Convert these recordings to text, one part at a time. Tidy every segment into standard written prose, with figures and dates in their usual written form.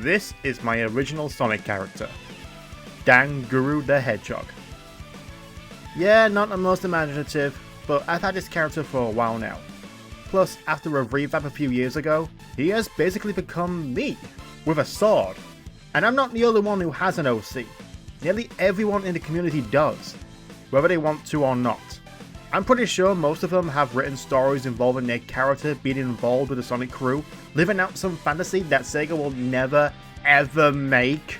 This is my original Sonic character, Sonicguru the Hedgehog. Yeah, not the most imaginative, but I've had this character for a while now. Plus, after a revamp a few years ago, he has basically become me, with a sword. And I'm not the only one who has an OC. Nearly everyone in the community does, whether they want to or not. I'm pretty sure most of them have written stories involving their character being involved with the Sonic crew, living out some fantasy that Sega will never ever make.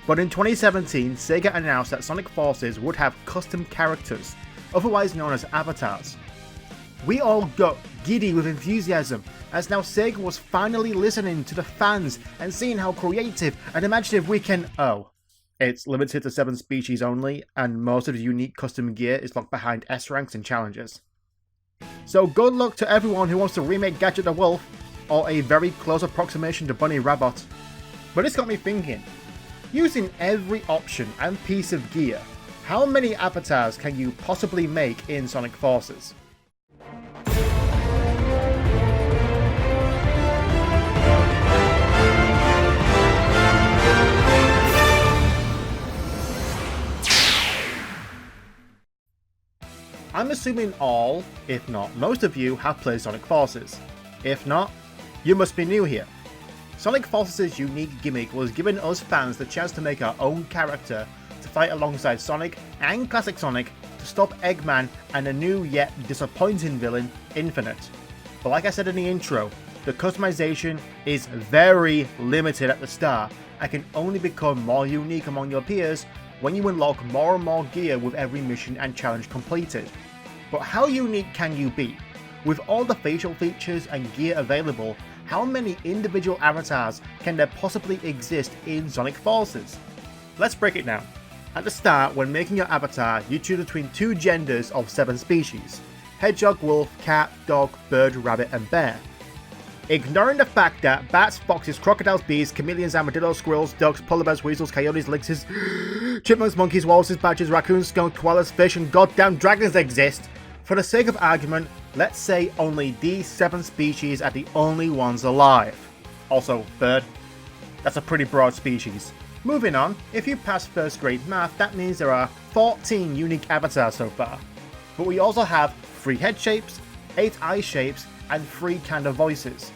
But in 2017, Sega announced that Sonic Forces would have custom characters, otherwise known as avatars. We all got giddy with enthusiasm, as now Sega was finally listening to the fans and seeing how creative and imaginative we can— it's limited to 7 species only, and most of the unique custom gear is locked behind S ranks and challenges. So good luck to everyone who wants to remake Gadget the Wolf, or a very close approximation to Bunny Rabbit. But it's got me thinking, using every option and piece of gear, how many avatars can you possibly make in Sonic Forces? I'm assuming all, if not most of you, have played Sonic Forces. If not, you must be new here. Sonic Forces' unique gimmick was giving us fans the chance to make our own character to fight alongside Sonic and Classic Sonic to stop Eggman and the new yet disappointing villain, Infinite. But like I said in the intro, the customization is very limited at the start and can only become more unique among your peers when you unlock more and more gear with every mission and challenge completed. But how unique can you be? With all the facial features and gear available, how many individual avatars can there possibly exist in Sonic Forces? Let's break it down. At the start, when making your avatar, you choose between 2 genders of 7 species: hedgehog, wolf, cat, dog, bird, rabbit, and bear. Ignoring the fact that bats, foxes, crocodiles, bees, chameleons, armadillos, squirrels, ducks, polar bears, weasels, coyotes, lynxes, chipmunks, monkeys, walruses, badgers, raccoons, skunks, koalas, fish, and goddamn dragons exist, for the sake of argument, let's say only these 7 species are the only ones alive. Also, bird. That's a pretty broad species. Moving on, if you pass first grade math, that means there are 14 unique avatars so far. But we also have 3 head shapes, 8 eye shapes, and 3 kind of voices.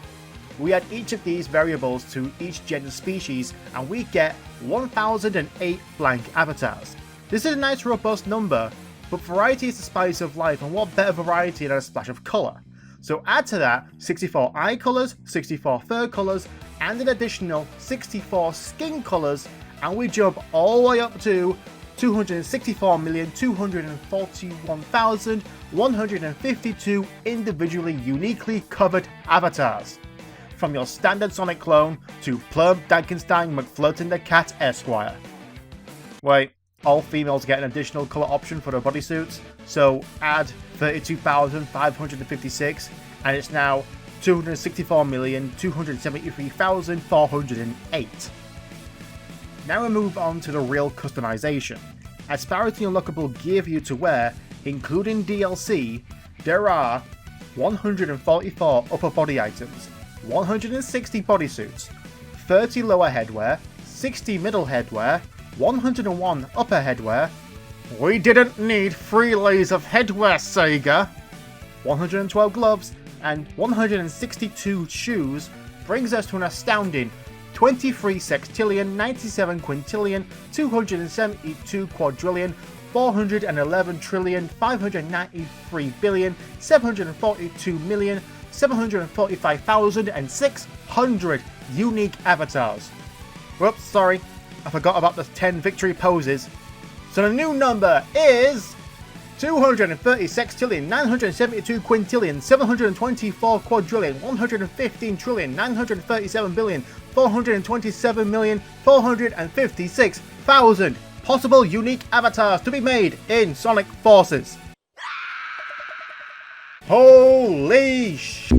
We add each of these variables to each gender species and we get 1008 blank avatars. This is a nice robust number, but variety is the spice of life, and what better variety than a splash of colour? So add to that 64 eye colours, 64 fur colours, and an additional 64 skin colours, and we jump all the way up to 264,241,152 individually uniquely covered avatars. From your standard Sonic clone to Plum Dankenstein McFlirtin the Cat Esquire. Wait, all females get an additional colour option for their bodysuits, so add 32,556 and it's now 264,273,408. Now we move on to the real customization. As far as the unlockable gear for you to wear, including DLC, there are 144 upper body items, 160 bodysuits, 30 lower headwear, 60 middle headwear, 101 upper headwear. We didn't need 3 layers of headwear, Sega! 112 gloves and 162 shoes brings us to an astounding 23 sextillion, 97 quintillion, 272 quadrillion, 411 trillion, 593 billion, 742 million, 745,600 unique avatars. Whoops, sorry, I forgot about the 10 victory poses. So the new number is 230 sextillion, 972 quintillion, 724 quadrillion, 115 trillion, 937 billion, 427 million, 456,000 possible unique avatars to be made in Sonic Forces. Holy sh!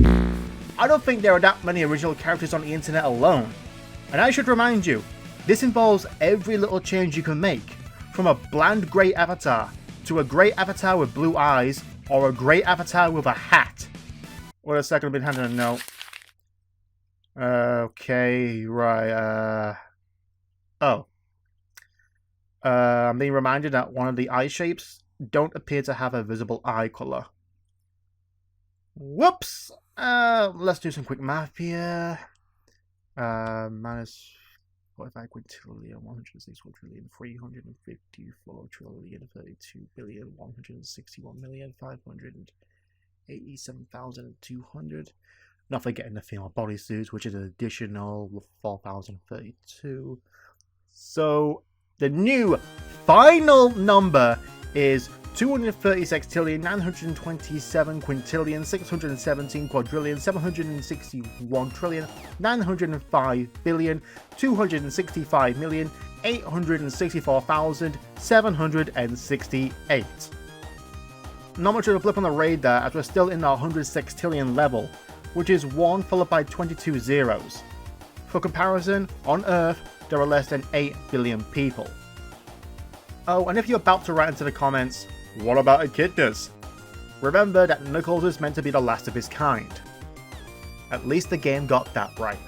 I don't think there are that many original characters on the internet alone. And I should remind you, this involves every little change you can make, from a bland grey avatar to a grey avatar with blue eyes, or a grey avatar with a hat. Wait a second, I've been handing a note. Okay, right, oh. I'm being reminded that one of the eye shapes don't appear to have a visible eye color. Whoops! Let's do some quick math here. Minus 45 quintillion, 106 quadrillion, 354 trillion, 32 billion, 161 million, 587,200. Not forgetting the female bodysuits, which is an additional 4,032. So the new final number is 236,927 quintillion, 617 quadrillion, 761 trillion, 905 billion, 265,864,768. Not much of a blip on the radar as we're still in the 100 sextillion level, which is 1 followed by 22 zeros. For comparison, on Earth, there are less than 8 billion people. Oh, and if you're about to write into the comments, what about echidnas? Remember that Knuckles is meant to be the last of his kind. At least the game got that right.